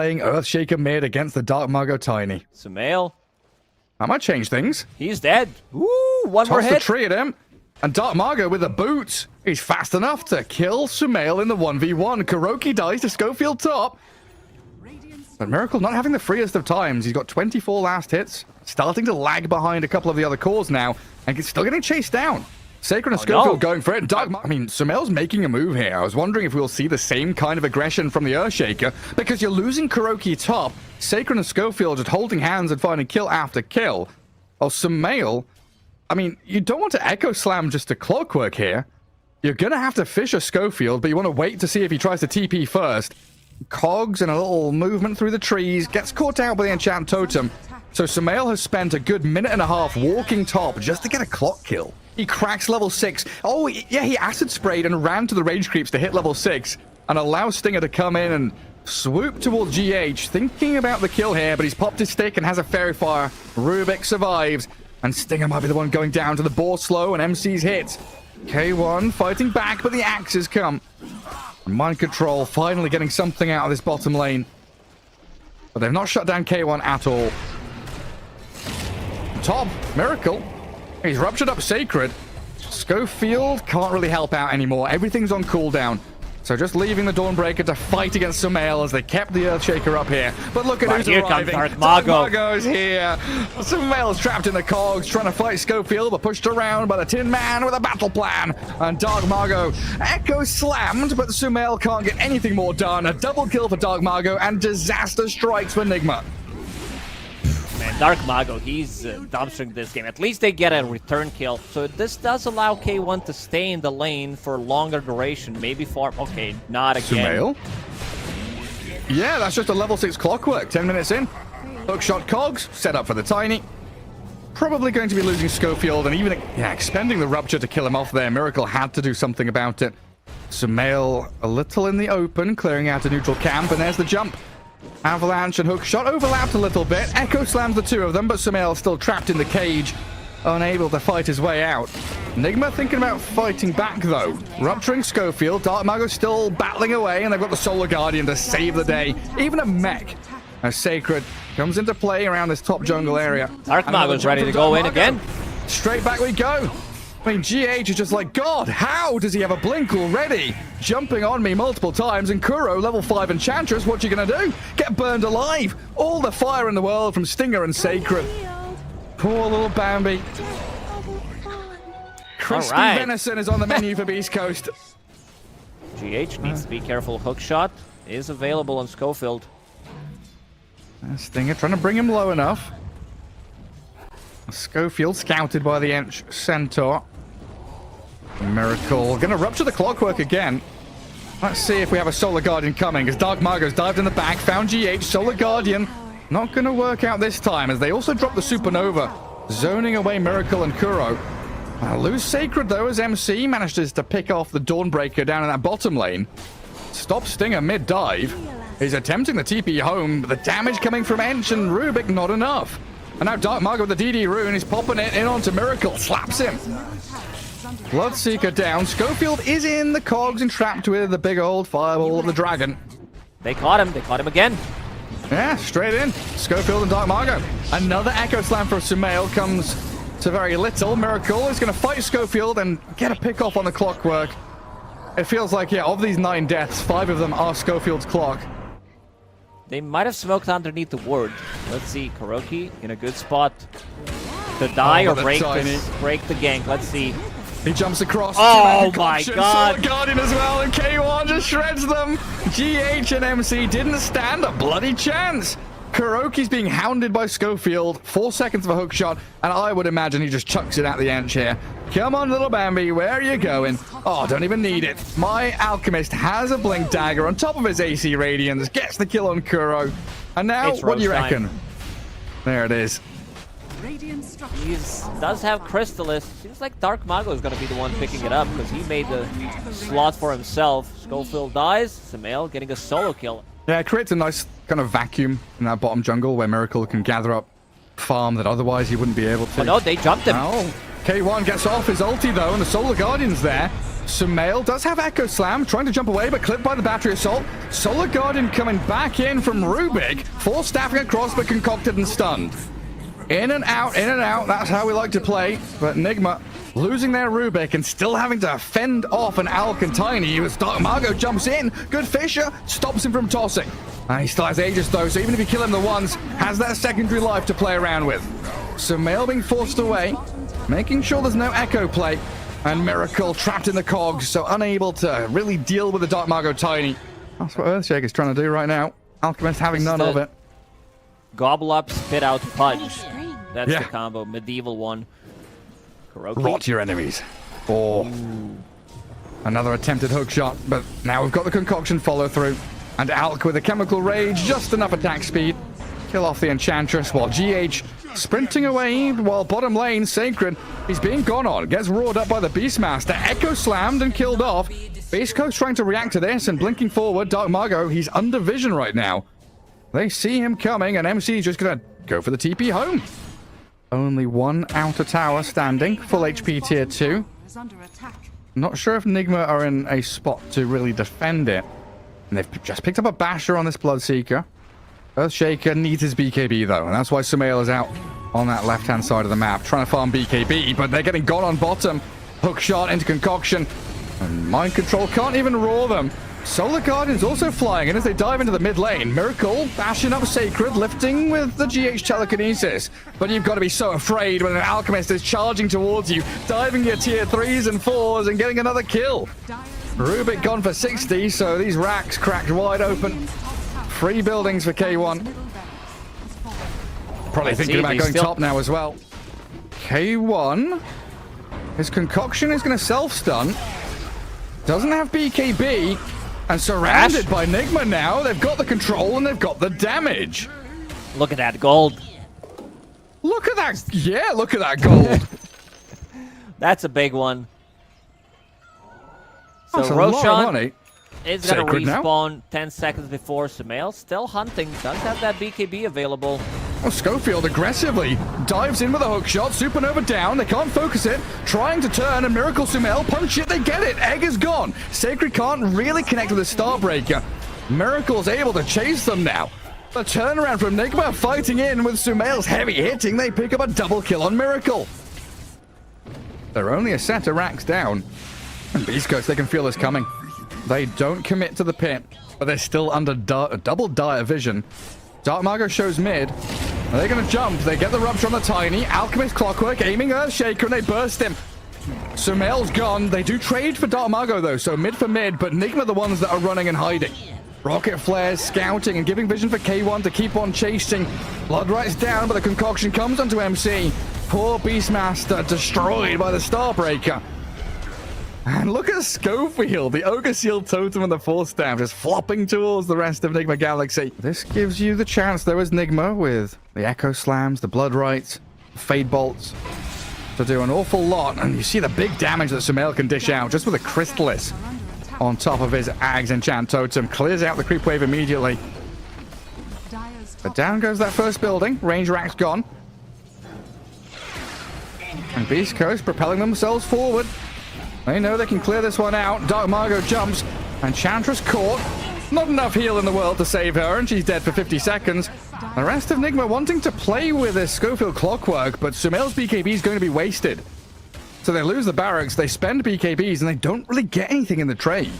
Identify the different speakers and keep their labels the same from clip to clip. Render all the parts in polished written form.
Speaker 1: Playing Earthshaker mid against the Dark Mago Tiny.
Speaker 2: Sumail.
Speaker 1: That might change things.
Speaker 2: He's dead. Ooh, one more hit.
Speaker 1: Toss the tree at him. And Dark Mago with a boot. He's fast enough to kill Sumail in the 1v1. Kuroki dies to Schofield top. But Miracle not having the freest of times. He's got 24 last hits. Starting to lag behind a couple of the other cores now. And he's still getting chased down. Sacred and Schofield going for it. Sumail's making a move here. I was wondering if we'll see the same kind of aggression from the Earthshaker, because you're losing Kuroki top. Sacred and Schofield just holding hands and finding kill after kill. Oh, Sumail, I mean, you don't want to Echo Slam just to Clockwork here. You're going to have to fish a Schofield, but you want to wait to see if he tries to TP first. Cogs and a little movement through the trees. Gets caught out by the Enchant Totem. So Sumail has spent a good minute and a half walking top just to get a clock kill. He cracks level 6. Oh, yeah, he acid sprayed and ran to the rage creeps to hit level 6 and allow Stinger to come in and swoop towards GH, thinking about the kill here, but he's popped his stick and has a fairy fire. Rubik survives, and Stinger might be the one going down to the boar slow, and MC's hit. K1 fighting back, but the axes come. And Mind Control finally getting something out of this bottom lane. But they've not shut down K1 at all. Top, Miracle. He's ruptured up Sacred. Schofield can't really help out anymore. Everything's on cooldown. So just leaving the Dawnbreaker to fight against Sumail as they kept the Earthshaker up here. But look at who's arriving.
Speaker 2: Dark Mago.
Speaker 1: Dark Mago's here. Sumail's trapped in the cogs, trying to fight Schofield, but pushed around by the Tin Man with a battle plan. And Dark Mago Echo slammed, but Sumail can't get anything more done. A double kill for Dark Mago and disaster strikes for NIGMA.
Speaker 2: Man, Dark Mago, he's dumpstering this game. At least they get a return kill. So this does allow K1 to stay in the lane for longer duration. Maybe farm. Okay, not again.
Speaker 1: Sumail? Yeah, that's just a level 6 Clockwork. 10 minutes in. Hookshot Cogs, set up for the Tiny. Probably going to be losing Schofield and even expending the Rupture to kill him off there. Miracle had to do something about it. Sumail a little in the open, clearing out a neutral camp, and there's the jump. Avalanche and Hookshot overlapped a little bit. Echo slams the two of them, but Sumail still trapped in the cage, unable to fight his way out. NIGMA thinking about fighting back, though. Rupturing Schofield, Dark Mago still battling away, and they've got the Solar Guardian to save the day. Even a mech. As Sacred comes into play around this top jungle area.
Speaker 2: Dark Mago's ready to go in again.
Speaker 1: Straight back we go. I mean, GH is just like, God, how does he have a blink already? Jumping on me multiple times, and Kuro, level 5 Enchantress, what you gonna do? Get burned alive! All the fire in the world from Stinger and Sacred. Poor little Bambi. Crispy venison is on the menu for Beast Coast.
Speaker 2: GH needs to be careful. Hookshot is available on Schofield.
Speaker 1: Stinger trying to bring him low enough. Schofield scouted by the Ench Centaur. Miracle gonna rupture the Clockwork again. Let's see if we have a Solar Guardian coming, as Dark Mago's dived in the back, found GH. Solar Guardian not gonna work out this time, as they also drop the Supernova, zoning away Miracle and Kuro. Lose Sacred though, as MC manages to pick off the Dawnbreaker down in that bottom lane. Stop Stinger mid-dive. He's attempting the TP home, but the damage coming from Ench and Rubik not enough. And now Dark Mago with the DD rune is popping it in onto Miracle. Slaps him. Bloodseeker down. Schofield is in the cogs and trapped with the big old fireball of the dragon.
Speaker 2: They caught him. They caught him again.
Speaker 1: Yeah, straight in. Schofield and Dark Mago. Another Echo Slam for Sumail comes to very little. Miracle is going to fight Schofield and get a pick off on the Clockwork. It feels like, yeah, of these 9 deaths, 5 of them are Schofield's clock.
Speaker 2: They might have smoked underneath the ward. Let's see, Kuroki in a good spot to die or break the gank. Let's see.
Speaker 1: He jumps across.
Speaker 2: Oh my god.
Speaker 1: Solar Guardian as well, and K1 just shreds them. GH and MC didn't stand a bloody chance. Kuroki's being hounded by Schofield. 4 seconds of a hookshot, and I would imagine he just chucks it at the Ench here. Come on, little Bambi, where are you going? Oh, don't even need it. My Alchemist has a Blink Dagger on top of his AC Radiance, gets the kill on Kuro. And now, what do you reckon? There it is.
Speaker 2: He does have Crystallis. Seems like Dark Mago is going to be the one picking it up, because he made the slot for himself. Schofield dies. Sumail getting a solo kill.
Speaker 1: Yeah, it creates a nice kind of vacuum in that bottom jungle where Miracle can gather up farm that otherwise he wouldn't be able to.
Speaker 2: Oh no, they jumped him.
Speaker 1: Oh, K1 gets off his ulti though, and the Solar Guardian's there. Sumail does have Echo Slam, trying to jump away, but clipped by the battery assault. Solar Guardian coming back in from Rubik. Full staffing across, but concocted and stunned. In and out, in and out. That's how we like to play. But NIGMA losing their Rubik and still having to fend off an Alk and Tiny. As Dark Margo jumps in. Good Fisher stops him from tossing. He still has Aegis though, so even if you kill him the once, has that secondary life to play around with. Sumail being forced away, making sure there's no Echo play. And Miracle trapped in the cogs, so unable to really deal with the Dark Margo Tiny. That's what Earthshaker's trying to do right now. Alchemist having none of it.
Speaker 2: Gobble up, spit out, punch. That's the combo. Medieval one. Kuroki.
Speaker 1: Rot your enemies. Or another attempted hook shot, but now we've got the concoction follow through. And Alk with a chemical rage, just enough attack speed. Kill off the Enchantress while GH sprinting away while bottom lane, Sacred, he's being gone on. Gets roared up by the Beastmaster. Echo slammed and killed off. BEASTCOAST trying to react to this and blinking forward. Dark Margo, he's under vision right now. They see him coming and MC is just going to go for the TP home. Only one outer tower standing. Full HP tier 2. Not sure if NIGMA are in a spot to really defend it. And they've just picked up a basher on this Bloodseeker. Earthshaker needs his BKB though, and that's why Sumail is out on that left-hand side of the map, trying to farm BKB, but they're getting gone on bottom. Hook shot into Concoction, and Mind Control can't even roar them. Solar Guardian's also flying in as they dive into the mid lane. Miracle bashing up Sacred, lifting with the GH Telekinesis. But you've got to be so afraid when an Alchemist is charging towards you, diving your tier 3s and 4s and getting another kill. Rubik gone for 60, so these racks cracked wide open. 3 buildings for K1. Probably thinking about going top now as well. K1. His Concoction is going to self-stun. Doesn't have BKB. And surrounded by NIGMA now. They've got the control and they've got the damage.
Speaker 2: Look at that gold.
Speaker 1: Look at that. Yeah, look at that gold.
Speaker 2: That's a big one. So
Speaker 1: that's a lot of money.
Speaker 2: Is going to respawn 10 seconds before Sumail. Still hunting. Does have that BKB available.
Speaker 1: Oh, Schofield aggressively dives in with a hook shot. Supernova down. They can't focus it. Trying to turn. And Miracle Sumail. Punch it. They get it. Egg is gone. Sacred can't really connect with the Starbreaker. Miracle's able to chase them now. The turnaround from NIGMA fighting in with Sumail's heavy hitting. They pick up a double kill on Miracle. They're only a set of racks down. And BEASTCOAST, they can feel this coming. They don't commit to the pit, but they're still under double dire vision. Dark Margo shows mid. They're going to jump. They get the rupture on the Tiny. Alchemist Clockwork aiming Earthshaker, and they burst him. Sumail's gone. They do trade for Dark Margo, though, so mid for mid, but NIGMA the ones that are running and hiding. Rocket flares, scouting, and giving vision for K1 to keep on chasing. Blood Right's down, but the Concoction comes onto MC. Poor Beastmaster destroyed by the Starbreaker. And look at Schofield, the Ogre Seal Totem and the Force Staff just flopping towards the rest of NIGMA Galaxy. This gives you the chance, though, as NIGMA, with the Echo Slams, the Blood Rights, Fade Bolts, to do an awful lot. And you see the big damage that Sumail can dish out just with a Crystallis on top of his Ags Enchant Totem. Clears out the creep wave immediately. But down goes that first building. Range rack's gone. And BEASTCOAST propelling themselves forward. They know they can clear this one out. Dark Margo jumps. Enchantress caught. Not enough heal in the world to save her, and she's dead for 50 seconds. The rest of NIGMA wanting to play with this Schofield Clockwork, but Sumail's BKB is going to be wasted. So they lose the barracks, they spend BKBs, and they don't really get anything in the trade.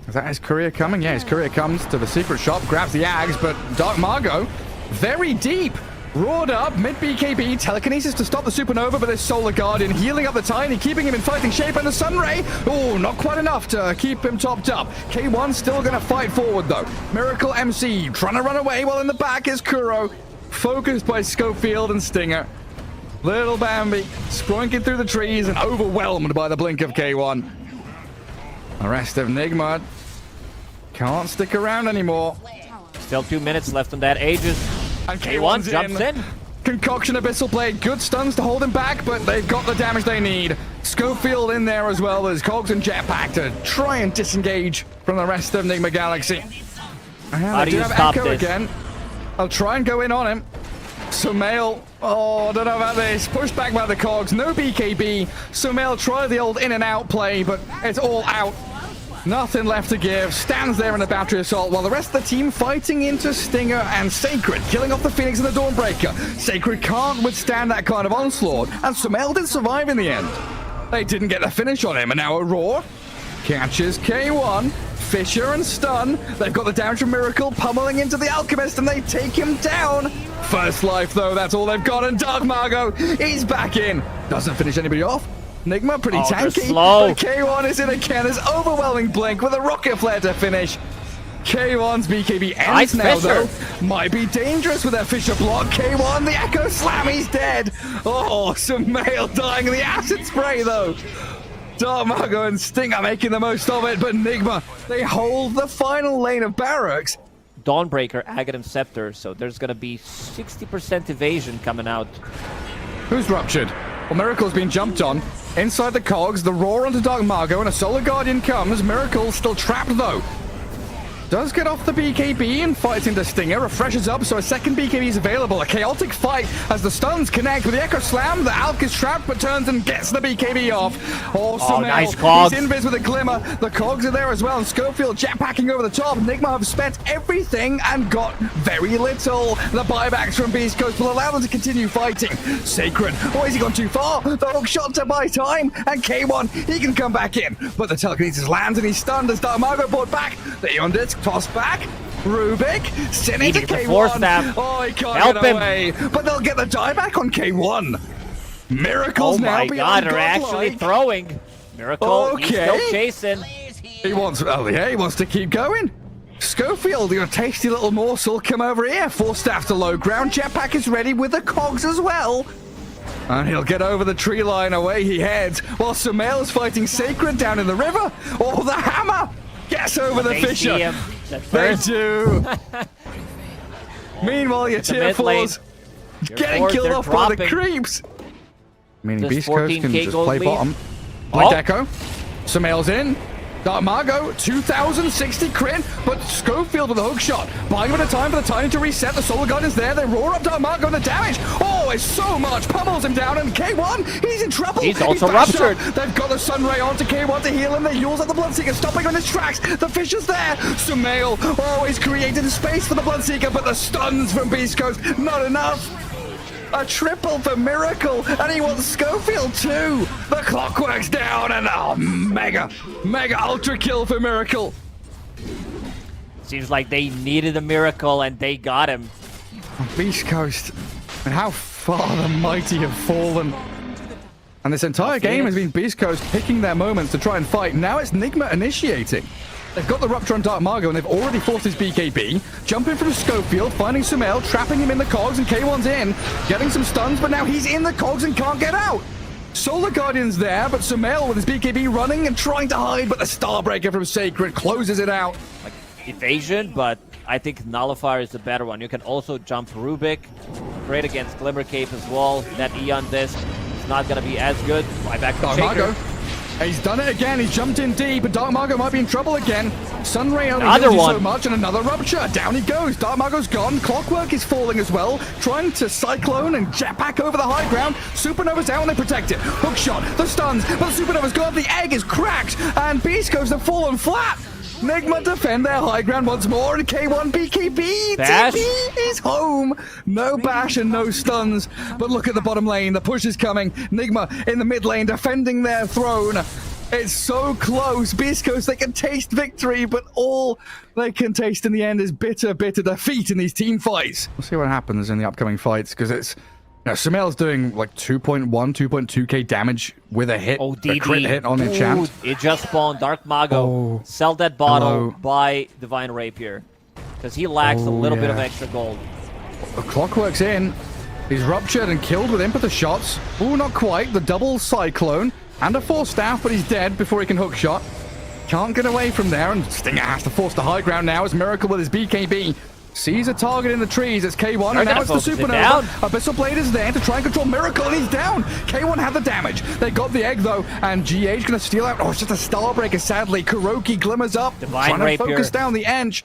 Speaker 1: Is that his courier coming? Yeah, his courier comes to the secret shop, grabs the Ags, but Dark Margo, very deep. Roared up, mid BKB, telekinesis to stop the Supernova, but there's Solar Guardian healing up the Tiny, keeping him in fighting shape, and the Sunray, oh, not quite enough to keep him topped up. K1 still gonna fight forward though. Miracle MC trying to run away, while in the back is Kuro, focused by Schofield and Stinger. Little Bambi sprinking through the trees and overwhelmed by the blink of K1. The rest of NIGMA can't stick around anymore.
Speaker 2: Still 2 minutes left on that Aegis.
Speaker 1: And
Speaker 2: K1 jumps in.
Speaker 1: Concoction Abyssal Blade, good stuns to hold him back, but they've got the damage they need. Schofield in there as well as Cogs and Jetpack to try and disengage from the rest of NIGMA Galaxy.
Speaker 2: How do you stop this?
Speaker 1: Again. I'll try and go in on him. Sumail, oh, I don't know about this. Pushed back by the cogs, no BKB. Sumail tried the old in and out play, but it's all out. Nothing left to give. Stands there in a battery assault while the rest of the team fighting into Stinger and Sacred, killing off the Phoenix and the Dawnbreaker. Sacred can't withstand that kind of onslaught, and Sumail did survive in the end. They didn't get the finish on him, and now Aurora catches K1. Fisher and Stun. They've got the damage from Miracle pummeling into the Alchemist, and they take him down. First life, though, that's all they've got, and Dark Margo, he's back in. Doesn't finish anybody off. NIGMA pretty tanky, but K1 is in again as overwhelming Blink with a Rocket Flare to finish. K1's BKB ends now, though. Might be dangerous with their Fisher block. K1, the Echo Slam, he's dead. Oh, Sumail dying in the Acid Spray, though. Dark Margo and Sting are making the most of it, but NIGMA, they hold the final lane of Barracks.
Speaker 2: Dawnbreaker, Aghanim Scepter, so there's gonna be 60% evasion coming out.
Speaker 1: Who's ruptured? Well, Miracle's been jumped on. Inside the cogs, the roar onto Dark Margo, and a Solar Guardian comes. Miracle's still trapped, though. Does get off the BKB and fights into Stinger, refreshes up, so a second BKB is available. A chaotic fight as the stuns connect with the Echo Slam. The Alk is trapped, but turns and gets the BKB off. Oh,
Speaker 2: nice cogs.
Speaker 1: He's invis with a glimmer. The cogs are there as well, and Schofield jetpacking over the top. NIGMA have spent everything and got very little. The buybacks from Beast Coast will allow them to continue fighting. Sacred, oh, has he gone too far? The hook shot to buy time, and K1, he can come back in. But the telekinesis lands, and he's stunned as Dark Margo brought back. The Eon Disc toss back. Rubik sending to K1. Oh, he can't get away. But they'll get the dieback on K1. Miracle's now beyond
Speaker 2: they're actually throwing. Miracle, he's still chasing.
Speaker 1: He wants to keep going. Schofield, your tasty little morsel, come over here. Force staff to low ground. Jetpack is ready with the cogs as well. And he'll get over the tree line. Away he heads. While Sumail is fighting Sacred down in the river. Oh, the hammer gets over the Fisher. They do. Meanwhile, your tier 4s getting killed off by the creeps. Meaning Beast Coast can just play bottom. By Deco. Sumail's in. Dark Margo, 2060 crit, but Schofield with a hook shot. Buying a bit of time for the timing to reset. The Solar Guardian's there. They roar up Dark Margo and the damage. Oh, it's so much. Pummels him down, and K1, he's in trouble.
Speaker 2: He's also ruptured.
Speaker 1: They've got the Sunray onto K1 to heal him. They use up the Bloodseeker, stopping on his tracks. The Fisher's there. Sumail always created space for the Bloodseeker, but the stuns from Beast Coast, not enough. A triple for Miracle, and he wants Schofield too. The Clockwork's down, and mega ultra kill for Miracle.
Speaker 2: Seems like they needed a miracle, and they got him.
Speaker 1: Beast Coast, and how far the mighty have fallen. And this entire game has been Beast Coast picking their moments to try and fight. Now it's NIGMA initiating. They've got the Rupture on Dark Margo, and they've already forced his BKB. Jumping from Schofield, finding Sumail, trapping him in the cogs, and K1's in. Getting some stuns, but now he's in the cogs and can't get out. Solar Guardian's there, but Sumail with his BKB running and trying to hide, but the Starbreaker from Sacred closes it out.
Speaker 2: Like evasion, but I think Nullifier is the better one. You can also jump Rubik. Great against Glimmer Cape as well. That Eon Disc is not going to be as good. Right back to
Speaker 1: Dark Margo. He's done it again. He's jumped in deep, but Dark Margo might be in trouble again. Sunray only heals you so much, and another Rupture. Down he goes. Dark Margo's gone. Clockwork is falling as well, trying to Cyclone and jetpack over the high ground. Supernova's out and they protect it. Hookshot, the stuns, but the Supernova's gone. The egg is cracked, and Beast Coast have fallen flat. NIGMA defend their high ground once more, and K1 BKB TP is home. No bash and no stuns, but look at the bottom lane. The push is coming. NIGMA in the mid lane defending their throne. It's so close. Beast Coast, they can taste victory, but all they can taste in the end is bitter defeat in these team fights. We'll see what happens in the upcoming fights, because it's... Now, Sumail's doing like 2.1, 2.2k damage with a hit, a crit hit on enchant.
Speaker 2: It just spawned Dark Mago. Sell that bottle, buy Divine Rapier. Because he lacks a little bit of extra gold.
Speaker 1: The Clockwork's in. He's ruptured and killed with Impetus shots. Ooh, not quite. The double Cyclone and a Force Staff, but he's dead before he can hook shot. Can't get away from there, and Stinger has to force the high ground now as Miracle with his BKB. Sees a target in the trees. It's K1, and now it's the Supernova. Abyssal Blade is there to try and control Miracle, and he's down. K1 had the damage. They got the egg, though, and GH going to steal out. Oh, it's just a Starbreaker, sadly. Kuroki glimmers up,
Speaker 2: Divine
Speaker 1: trying to focus down the Ench.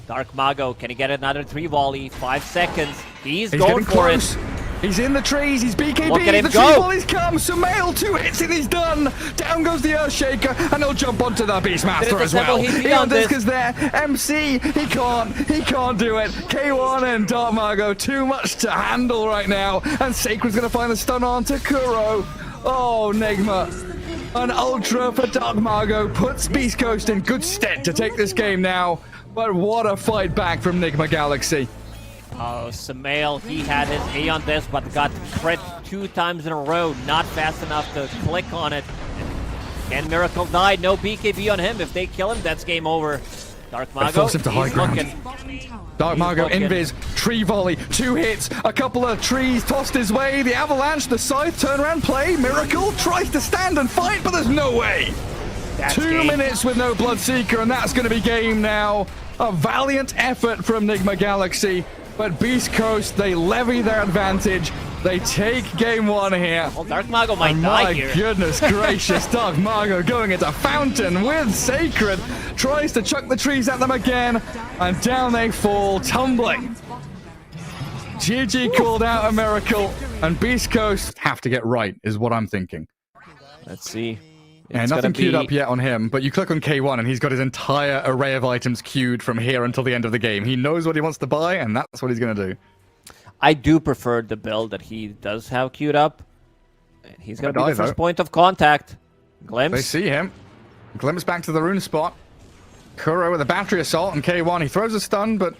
Speaker 2: Dark Mago, can he get another 3 volley? 5 seconds. He's
Speaker 1: He's
Speaker 2: going
Speaker 1: getting
Speaker 2: for
Speaker 1: close.
Speaker 2: it.
Speaker 1: He's in the trees. He's BKB.
Speaker 2: Look at him
Speaker 1: the
Speaker 2: go.
Speaker 1: tree volleys come. Sumail, 2 hits and he's done. Down goes the Earthshaker, and he'll jump onto the Beastmaster as well. Eon Disc is there. MC, he can't do it. K1 and Dark Mago, too much to handle right now. And Sacred's going to find the stun on to Kuro. Oh, NIGMA. An ultra for Dark Mago puts Beast Coast in good stead to take this game now. But what a fight back from NIGMA Galaxy.
Speaker 2: Oh, Sumail, he had his Aeon Disc, but got crit 2 times in a row. Not fast enough to click on it. And Miracle died. No BKB on him. If they kill him, that's game over. Dark Mago,
Speaker 1: force him to high ground.
Speaker 2: looking.
Speaker 1: Dark Mago, Invis, tree volley, 2 hits, a couple of trees tossed his way. The avalanche, the scythe, turnaround play. Miracle tries to stand and fight, but there's no way.
Speaker 2: That's
Speaker 1: 2
Speaker 2: game.
Speaker 1: minutes with no Bloodseeker, and that's going to be game now. A valiant effort from NIGMA Galaxy, but Beast Coast, they levy their advantage. They take game 1 here.
Speaker 2: Well, Dark Mago might
Speaker 1: And
Speaker 2: die
Speaker 1: my
Speaker 2: here.
Speaker 1: goodness gracious, Dark Mago going into Fountain with Sacred. Tries to chuck the trees at them again, and down they fall, tumbling. GG called out a miracle, and Beast Coast have to get right, is what I'm thinking.
Speaker 2: Let's see.
Speaker 1: Yeah,
Speaker 2: It's
Speaker 1: nothing
Speaker 2: gonna
Speaker 1: queued
Speaker 2: be-
Speaker 1: up yet on him, but you click on K1 and he's got his entire array of items queued from here until the end of the game. He knows what he wants to buy, and that's what he's going to do.
Speaker 2: I do prefer the build that he does have queued up. And he's going to be
Speaker 1: die,
Speaker 2: the first
Speaker 1: though.
Speaker 2: point of contact.
Speaker 1: They
Speaker 2: Glimpse.
Speaker 1: see him. Glimpse back to the rune spot. Kuro with a battery assault and K1. He throws a stun, but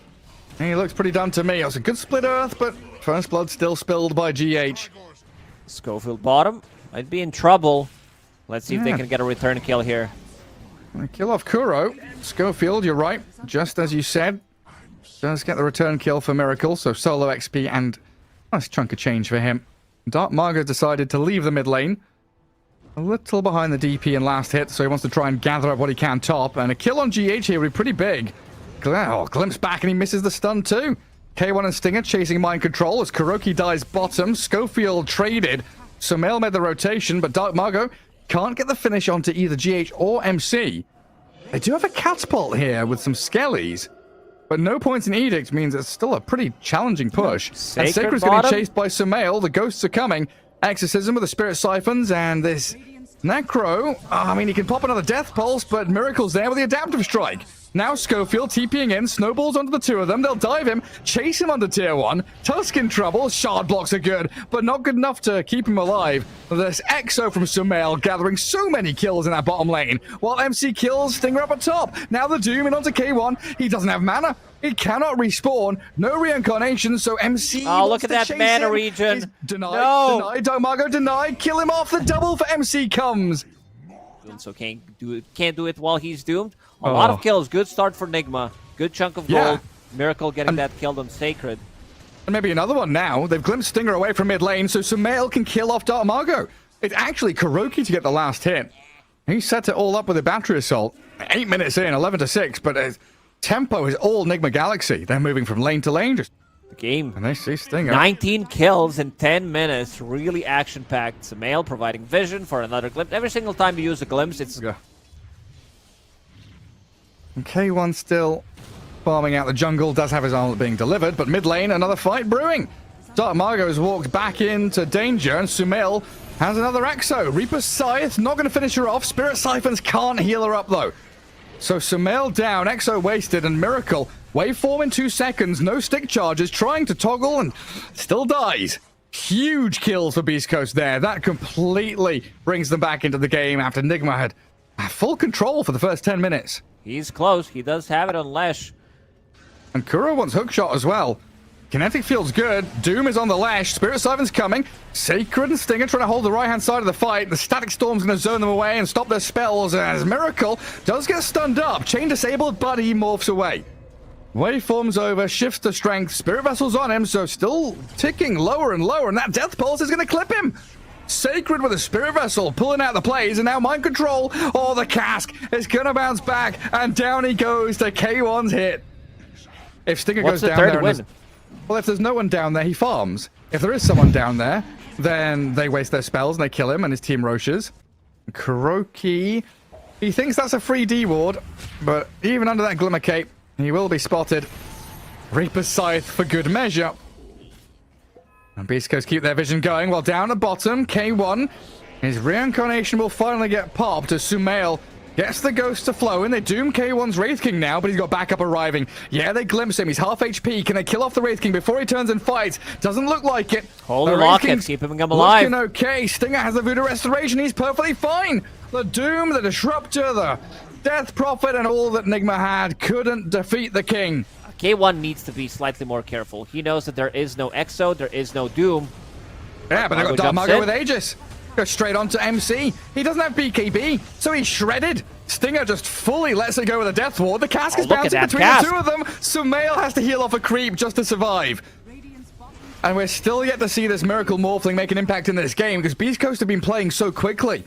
Speaker 1: he looks pretty done to me. It was a good split earth, but first blood still spilled by GH.
Speaker 2: Schofield bottom. Might be in trouble. Let's see if they
Speaker 1: Yeah.
Speaker 2: can get a return kill here.
Speaker 1: They kill off Kuro. Schofield, you're right. Just as you said. Does get the return kill for Miracle, so solo XP and a nice chunk of change for him. Dark Mago decided to leave the mid lane. A little behind the DP in last hit, so he wants to try and gather up what he can top. And a kill on GH here would be pretty big. Oh, glimpse back and he misses the stun too. K1 and Stinger chasing mind control as Kuroki dies bottom. Schofield traded. Sumail made the rotation, but Dark Mago can't get the finish onto either GH or MC. They do have a catapult here with some skellies, but no points in Edict means it's still a pretty challenging push. And
Speaker 2: Sacred
Speaker 1: Sacred's getting
Speaker 2: bottom.
Speaker 1: chased by Sumail. The ghosts are coming. Exorcism with the Spirit Siphons, and this Necro, I mean, he can pop another Death Pulse, but Miracle's there with the Adaptive Strike. Now Schofield TPing in, snowballs onto the 2 of them. They'll dive him, chase him under tier 1. Tusk in trouble, shard blocks are good, but not good enough to keep him alive. There's Exo from Sumail gathering so many kills in that bottom lane, while MC kills Stinger up at top. Now the Doom in onto K1. He doesn't have mana. He cannot respawn. No reincarnation, so MC
Speaker 2: Oh,
Speaker 1: wants
Speaker 2: look at
Speaker 1: to
Speaker 2: that
Speaker 1: chase
Speaker 2: mana
Speaker 1: him.
Speaker 2: regen.
Speaker 1: He's denied,
Speaker 2: No.
Speaker 1: denied. Dark Mago denied. Kill him off. The double for MC comes.
Speaker 2: So can't do it while he's doomed. A lot of kills. Good start for NIGMA. Good chunk of gold.
Speaker 1: Yeah.
Speaker 2: Miracle getting that killed on Sacred.
Speaker 1: And maybe another one now. They've glimpsed Stinger away from mid lane, so Sumail can kill off Dark Mago. It's actually Kuroki to get the last hit. He set it all up with a battery assault. 8 minutes in, 11-6, but his tempo is all NIGMA Galaxy. They're moving from lane to lane, just
Speaker 2: The game.
Speaker 1: and they see Stinger.
Speaker 2: 19 kills in 10 minutes. Really action-packed. Sumail providing vision for another glimpse. Every single time you use a glimpse, it's...
Speaker 1: And K1 still farming out the jungle, does have his armlet being delivered, but mid lane, another fight brewing. Dark Mago has walked back into danger, and Sumail has another Exo. Reaper's Scythe, not going to finish her off. Spirit Siphons can't heal her up, though. So Sumail down, Exo wasted, and Miracle, waveform in 2 seconds, no stick charges, trying to toggle, and still dies. Huge kills for Beast Coast there. That completely brings them back into the game after NIGMA had full control for the first 10 minutes.
Speaker 2: He's close. He does have it on Lesh.
Speaker 1: And Kuro wants hookshot as well. Kinetic field's good. Doom is on the lash. Spirit Siphon's coming. Sacred and Stinger trying to hold the right-hand side of the fight. The Static Storm's going to zone them away and stop their spells as Miracle does get stunned up. Chain disabled, but he morphs away. Waveform's over. Shifts to strength. Spirit Vessel's on him, so still ticking lower and lower. And that Death Pulse is going to clip him. Sacred with a Spirit Vessel pulling out the plays, and now Mind Control. Oh, the cask is going to bounce back, and down he goes to K1's hit. If Stinger
Speaker 2: What's
Speaker 1: goes
Speaker 2: the
Speaker 1: down
Speaker 2: third
Speaker 1: there, and
Speaker 2: win?
Speaker 1: well, if there's no one down there, he farms. If there is someone down there, then they waste their spells and they kill him and his team roaches. Kuroki, he thinks that's a free D ward, but even under that Glimmer Cape, He will be spotted. Reaper's Scythe for good measure. And Beast Coast keep their vision going while down at bottom, K1. His reincarnation will finally get popped as Sumail gets the ghost to flow in. They doom K1's Wraith King now, but he's got backup arriving. Yeah, they glimpse him. He's half HP. Can they kill off the Wraith King before he turns and fights? Doesn't look like it.
Speaker 2: Hold the rockets, keep him alive.
Speaker 1: Looking okay. Stinger has the Voodoo Restoration. He's perfectly fine. The Doom, the Disruptor, the Death Prophet, and all that NIGMA had couldn't defeat the King.
Speaker 2: K1 needs to be slightly more careful. He knows that there is no Exo, there is no Doom.
Speaker 1: Yeah, but they got Dark Mago with Aegis. Goes straight on to MC. He doesn't have BKB, so he's shredded. Stinger just fully lets it go with a Death Ward. The cask is bouncing between the two of them. Sumail has to heal off a creep just to survive. And we're still yet to see this Miracle Morphling make an impact in this game because Beast Coast have been playing so quickly.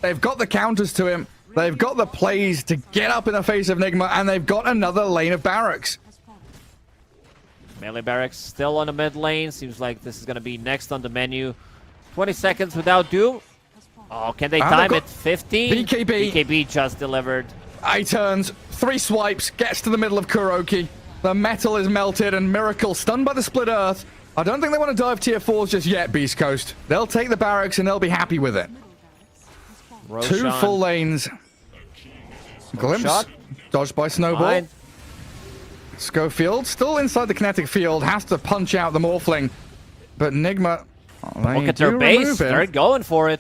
Speaker 1: They've got the counters to him. They've got the plays to get up in the face of NIGMA, and they've got another lane of barracks.
Speaker 2: Melee barracks still on the mid lane. Seems like this is going to be next on the menu. 20 seconds without Doom. Oh, can they time it? 15?
Speaker 1: BKB.
Speaker 2: BKB just delivered.
Speaker 1: 8 turns, 3 swipes, gets to the middle of Kuroki. The metal is melted, and Miracle stunned by the split earth. I don't think they want to dive tier 4s just yet, Beast Coast. They'll take the barracks, and they'll be happy with it.
Speaker 2: Roshan.
Speaker 1: 2 full lanes. Glimpse.
Speaker 2: Shot.
Speaker 1: Dodged by Snowball.
Speaker 2: Fine.
Speaker 1: Schofield, still inside the kinetic field, has to punch out the Morphling. But NIGMA...
Speaker 2: Look at their base. They're going for it.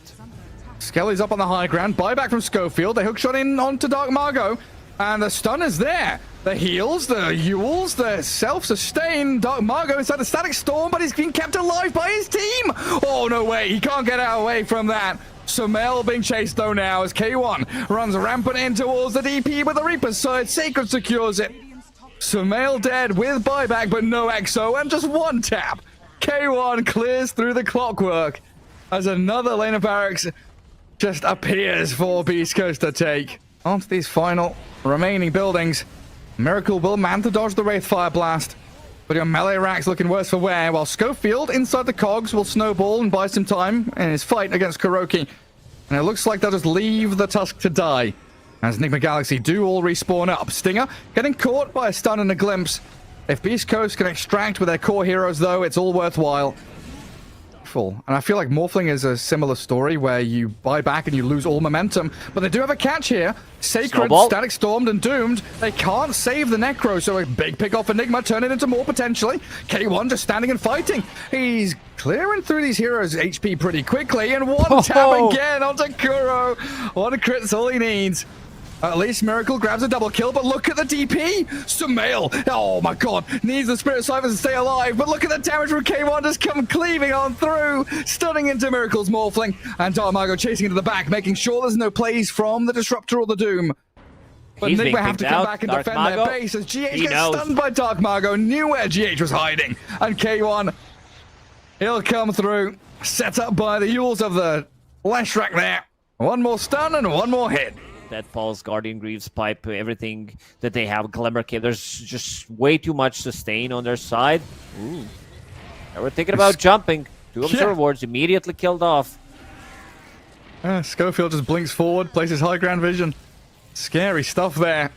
Speaker 1: Skelly's up on the high ground. Buyback from Schofield. They hookshot in onto Dark Margot. And the stun is there. The heals, the Yules, the self-sustain. Dark Margot inside the Static Storm, but he's being kept alive by his team. Oh, no way. He can't get away from that. Sumail being chased, though, now as K1 runs rampant in towards the DP with the Reaper's side. Sacred secures it. Sumail dead with buyback, but no Exo, and just 1 tap. K1 clears through the clockwork as another lane of barracks just appears for Beast Coast to take. Onto these final remaining buildings. Miracle will man to dodge the Wraith Fire Blast, but your melee rack's looking worse for wear, while Schofield inside the cogs will snowball and buy some time in his fight against Kuroki. And it looks like they'll just leave the Tusk to die as NIGMA Galaxy do all respawn up. Stinger getting caught by a stun and a glimpse. If Beast Coast can extract with their core heroes, though, it's all worthwhile. And I feel like Morphling is a similar story where you buy back and you lose all momentum. But they do have a catch here. Sacred,
Speaker 2: Snowball.
Speaker 1: Static Stormed, and Doomed. They can't save the Necro, so a big pick off Enigma, turn it into more potentially. K1 just standing and fighting. He's clearing through these heroes' HP pretty quickly. And 1 tap again onto Kuro. 1 crit's all he needs. At least Miracle grabs a double kill, but look at the DP! Sumail, oh my god, needs the Spirit Ciphers to stay alive, but look at the damage from K1 just come cleaving on through, stunning into Miracle's Morphling, and Dark Margot chasing into the back, making sure there's no plays from the Disruptor or the Doom. But NIGMA have to come back and defend their base as GH gets stunned by Dark Margot, knew where GH was hiding, and K1, he'll come through, set up by the Yules of the Leshrac there. 1 more stun and 1 more hit.
Speaker 2: Deadfalls, Guardian Greaves, Pipe, everything that they have, Glimmer Cave. There's just way too much sustain on their side. Ooh. They were thinking about jumping. 2 Observer Wards immediately killed off.
Speaker 1: Schofield just blinks forward, places high ground vision. Scary stuff there.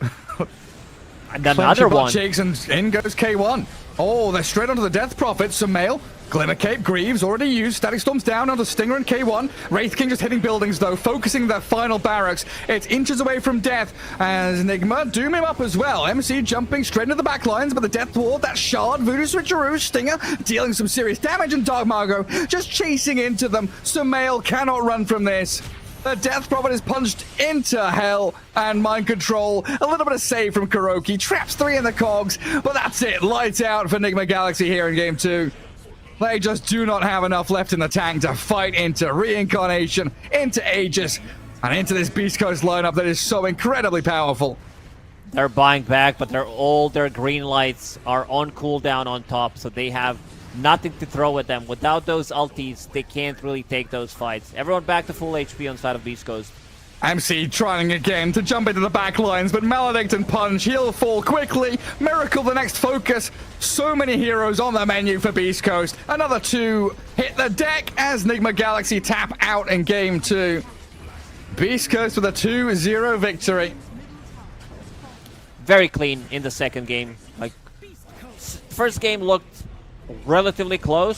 Speaker 2: And another one.
Speaker 1: Cheeks and in goes K1. Oh, they're straight onto the Death Prophet. Sumail, Glimmer Cape, Greaves already used. Static Storm's down onto Stinger and K1. Wraith King just hitting buildings though, focusing their final barracks. It's inches away from death as NIGMA doom him up as well. MC jumping straight into the back lines, but the Death Ward, that shard, Voodoo Switcheroo, Stinger dealing some serious damage, and Dark Margot just chasing into them. Sumail cannot run from this. The Death Prophet is punched into hell, and Mind Control, a little bit of save from Kuroki, traps 3 in the cogs, but that's it. Lights out for NIGMA Galaxy here in Game 2. They just do not have enough left in the tank to fight into Reincarnation, into Aegis, and into this Beast Coast lineup that is so incredibly powerful.
Speaker 2: They're buying back, but all their green lights are on cooldown on top, so they have nothing to throw at them. Without those ultis, they can't really take those fights. Everyone back to full HP on side of Beast Coast.
Speaker 1: MC trying again to jump into the back lines, but Maledict and Punch, he'll fall quickly. Miracle the next focus. So many heroes on the menu for Beast Coast. Another 2 hit the deck as NIGMA Galaxy tap out in Game 2. Beast Coast with a 2-0 victory.
Speaker 2: very clean in the second game. Like, first game looked relatively close.